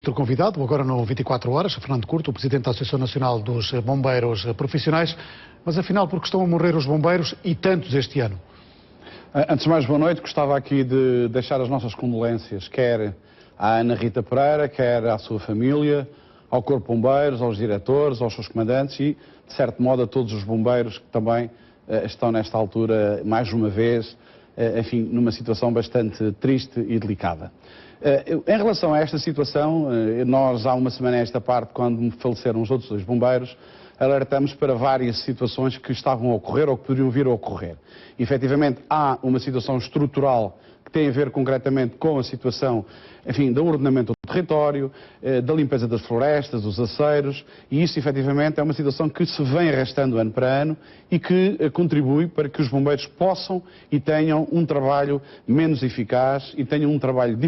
Outro convidado, agora no 24 Horas, Fernando Curto, o Presidente da Associação Nacional dos Bombeiros Profissionais. Mas afinal, por que estão a morrer os bombeiros e tantos este ano? Antes de mais, boa noite. Gostava aqui de deixar as nossas condolências, quer à Ana Rita Pereira, quer à sua família, ao Corpo de Bombeiros, aos diretores, aos seus comandantes e, de certo modo, a todos os bombeiros que também estão nesta altura, mais uma vez, enfim, numa situação bastante triste e delicada. Em relação a esta situação, nós há uma semana a esta parte, quando faleceram os outros dois bombeiros, alertamos para várias situações que estavam a ocorrer ou que poderiam vir a ocorrer. E, efetivamente, há uma situação estrutural que tem a ver concretamente com a situação, enfim, do ordenamento do território, da limpeza das florestas, dos aceiros, e isso, efetivamente, é uma situação que se vem arrastando ano para ano e que contribui para que os bombeiros possam e tenham um trabalho menos eficaz e tenham um trabalho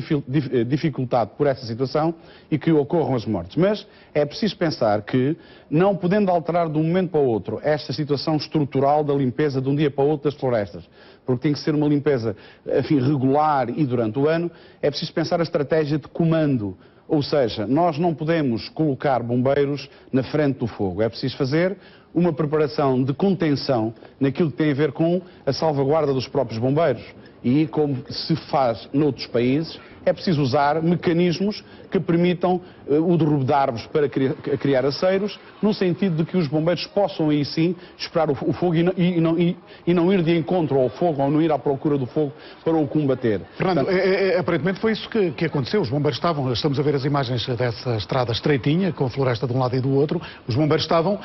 dificultado por essa situação e que ocorram as mortes. Mas é preciso pensar que, não podendo alterar de um momento para o outro esta situação estrutural da limpeza de um dia para o outro das florestas, porque tem que ser uma limpeza, enfim, regular e durante o ano, é preciso pensar a estratégia de comando. Ou seja, nós não podemos colocar bombeiros na frente do fogo. É preciso fazer uma preparação de contenção naquilo que tem a ver com a salvaguarda dos próprios bombeiros. E, como se faz noutros países, é preciso usar mecanismos que permitam o derrubo de árvores para criar aceiros, no sentido de que os bombeiros possam aí sim esperar o fogo e não ir de encontro ao fogo ou não ir à procura do fogo para o combater. Fernando, aparentemente foi isso que aconteceu. Os bombeiros estamos a ver as imagens dessa estrada estreitinha, com a floresta de um lado e do outro. Os bombeiros estavam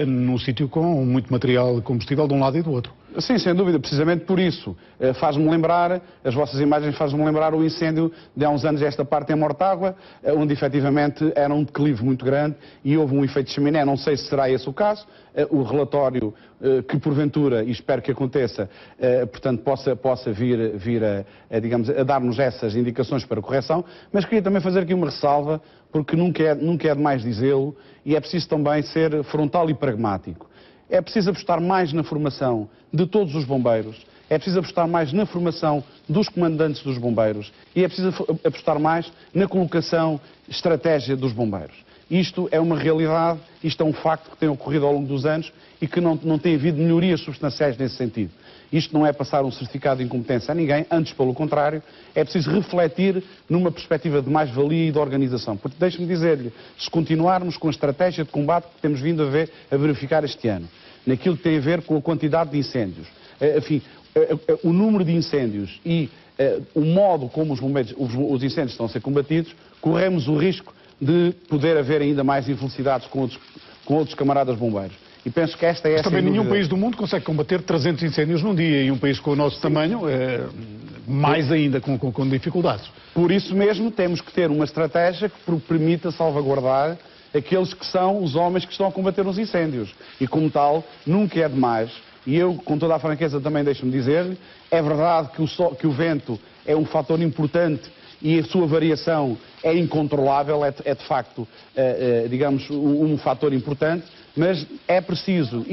num sítio com muito material combustível de um lado e do outro. Sim, sem dúvida, precisamente por isso. Faz-me lembrar, as vossas imagens fazem-me lembrar o incêndio de há uns anos esta parte em Mortágua, onde efetivamente era um declive muito grande e houve um efeito de chaminé. Não sei se será esse o caso. O relatório que porventura, e espero que aconteça, portanto possa vir a dar-nos essas indicações para correção, mas queria também fazer aqui uma ressalva, porque nunca é demais dizê-lo, e é preciso também ser frontal e pragmático. É preciso apostar mais na formação de todos os bombeiros, é preciso apostar mais na formação dos comandantes dos bombeiros e é preciso apostar mais na colocação estratégia dos bombeiros. Isto é uma realidade, isto é um facto que tem ocorrido ao longo dos anos e que não tem havido melhorias substanciais nesse sentido. Isto não é passar um certificado de incompetência a ninguém, antes pelo contrário, é preciso refletir numa perspectiva de mais-valia e de organização. Porque deixe-me dizer-lhe, se continuarmos com a estratégia de combate que temos vindo a verificar este ano, naquilo que tem a ver com a quantidade de incêndios, enfim, o número de incêndios e o modo como os incêndios estão a ser combatidos, corremos o risco de poder haver ainda mais infelicidades com outros camaradas bombeiros. E penso que esta é... Mas também nenhum país do mundo consegue combater 300 incêndios num dia, e um país com o nosso tamanho, mais ainda com dificuldades. Por isso mesmo temos que ter uma estratégia que permita salvaguardar aqueles que são os homens que estão a combater os incêndios. E como nunca é demais, e eu com toda a franqueza também deixo-me dizer-lhe, é verdade que o vento é um fator importante e a sua variação é incontrolável, é de facto, digamos, um fator importante, mas é preciso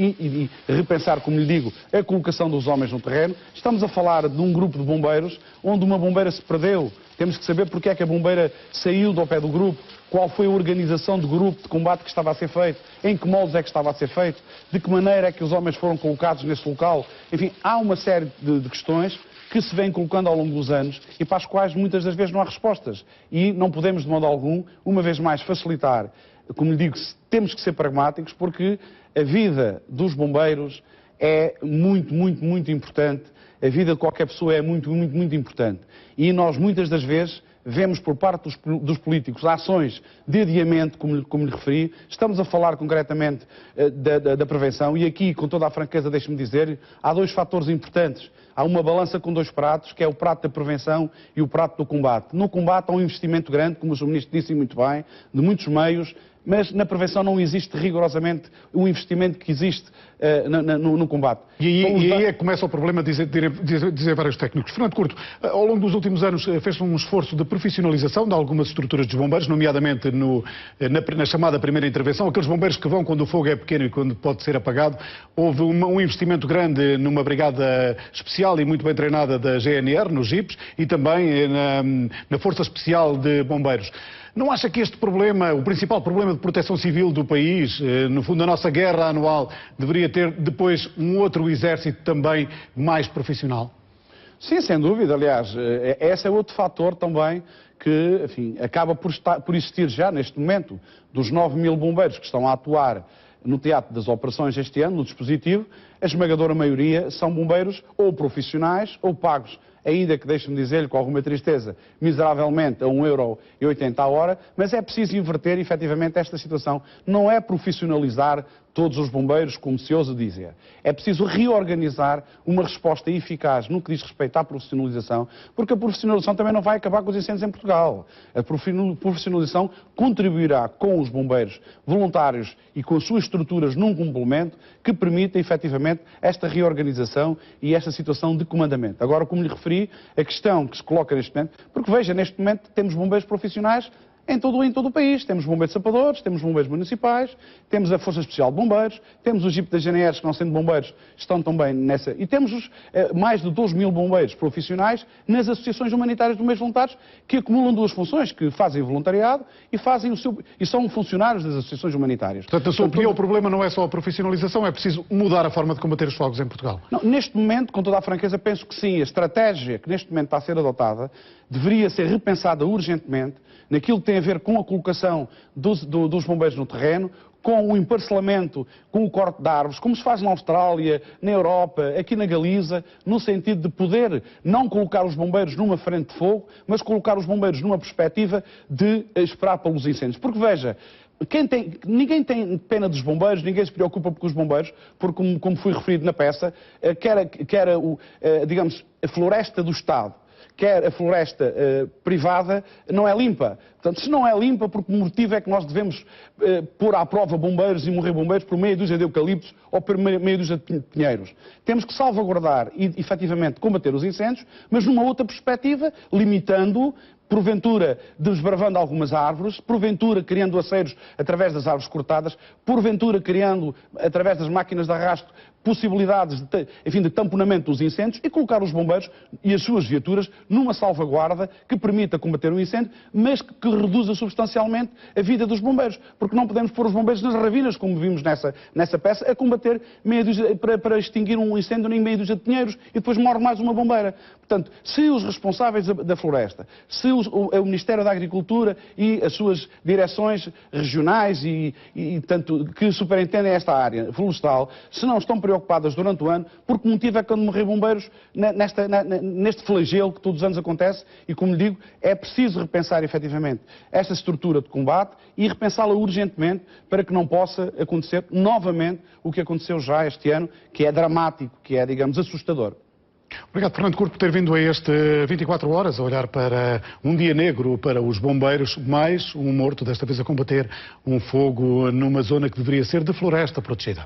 repensar, como lhe digo, a colocação dos homens no terreno. Estamos a falar de um grupo de bombeiros onde uma bombeira se perdeu. Temos que saber porque é que a bombeira saiu do pé do grupo, qual foi a organização do grupo de combate que estava a ser feito, em que moldes é que estava a ser feito, de que maneira é que os homens foram colocados nesse local. Enfim, há uma série de questões que se vêm colocando ao longo dos anos e para as quais muitas das vezes não há respostas. E não podemos, de modo algum, uma vez mais, facilitar. Como lhe digo, temos que ser pragmáticos porque a vida dos bombeiros é muito importante. A vida de qualquer pessoa é muito importante. E nós, muitas das vezes, vemos por parte dos políticos ações de adiamento, como lhe referi. Estamos a falar concretamente da prevenção e aqui, com toda a franqueza, deixe-me dizer, há dois fatores importantes. Há uma balança com dois pratos, que é o prato da prevenção e o prato do combate. No combate há um investimento grande, como o Sr. Ministro disse muito bem, de muitos meios, mas na prevenção não existe rigorosamente o investimento que existe no combate. E aí é que começa o problema de dizer vários técnicos. Fernando Curto, ao longo dos últimos anos fez-se um esforço de profissionalização de algumas estruturas dos bombeiros, nomeadamente na chamada primeira intervenção, aqueles bombeiros que vão quando o fogo é pequeno e quando pode ser apagado. Houve um investimento grande numa brigada especial e muito bem treinada da GNR, nos jipes, e também na Força Especial de Bombeiros. Não acha que este problema, o principal problema de proteção civil do país, no fundo a nossa guerra anual, deveria ter depois um outro exército também mais profissional? Sim, sem dúvida. Aliás, esse é outro fator também que, enfim, acaba por existir já neste momento. Dos 9.000 bombeiros que estão a atuar no teatro das operações este ano, no dispositivo, a esmagadora maioria são bombeiros ou profissionais ou pagos, ainda que, deixe-me dizer-lhe, com alguma tristeza, miseravelmente a 1,80 € a hora, mas é preciso inverter efetivamente esta situação. Não é profissionalizar todos os bombeiros, como se ousa dizer. É preciso reorganizar uma resposta eficaz no que diz respeito à profissionalização, porque a profissionalização também não vai acabar com os incêndios em Portugal. A profissionalização contribuirá com os bombeiros voluntários e com as suas estruturas num complemento que permita efetivamente esta reorganização e esta situação de comandamento. Agora, como lhe referi, a questão que se coloca neste momento, porque veja, neste momento temos bombeiros profissionais em todo o país. Temos bombeiros sapadores, temos bombeiros municipais, temos a Força Especial de Bombeiros, temos o JIP das GNRs, que não sendo bombeiros, estão também nessa. E temos mais de 12.000 bombeiros profissionais nas associações humanitárias de bombeiros voluntários, que acumulam duas funções, que fazem voluntariado e são funcionários das associações humanitárias. Portanto, na sua opinião, o problema não é só a profissionalização, é preciso mudar a forma de combater os fogos em Portugal? Não, neste momento, com toda a franqueza, penso que sim. A estratégia que neste momento está a ser adotada deveria ser repensada urgentemente naquilo que tem a ver com a colocação dos bombeiros no terreno, com o emparcelamento, com o corte de árvores, como se faz na Austrália, na Europa, aqui na Galiza, no sentido de poder não colocar os bombeiros numa frente de fogo, mas colocar os bombeiros numa perspectiva de esperar pelos incêndios. Porque veja, ninguém tem pena dos bombeiros, ninguém se preocupa com os bombeiros, porque como foi referido na peça, quer digamos, a floresta do Estado, quer a floresta privada, não é limpa. Portanto, se não é limpa, por que motivo é que nós devemos pôr à prova bombeiros e morrer bombeiros por meia dúzia de eucaliptos ou por meia dúzia de pinheiros? Temos que salvaguardar e, efetivamente, combater os incêndios, mas numa outra perspectiva, limitando, porventura desbravando algumas árvores, porventura criando aceiros através das árvores cortadas, porventura criando, através das máquinas de arrasto, possibilidades de tamponamento dos incêndios e colocar os bombeiros e as suas viaturas numa salvaguarda que permita combater o incêndio, mas que reduza substancialmente a vida dos bombeiros. Porque não podemos pôr os bombeiros nas ravinas, como vimos nessa peça, a combater para extinguir um incêndio em meia dúzia de pinheiros e depois morre mais uma bombeira. Portanto, se os responsáveis da floresta, se o Ministério da Agricultura e as suas direções regionais tanto, que superintendem esta área florestal, se não estão preocupadas durante o ano, por que motivo é que quando morrer bombeiros neste flagelo que todos os anos acontece, e como lhe digo, é preciso repensar efetivamente esta estrutura de combate e repensá-la urgentemente para que não possa acontecer novamente o que aconteceu já este ano, que é dramático, que é, digamos, assustador. Obrigado, Fernando Curto, por ter vindo a este 24 horas a olhar para um dia negro para os bombeiros, mais um morto, desta vez a combater um fogo numa zona que deveria ser de floresta protegida.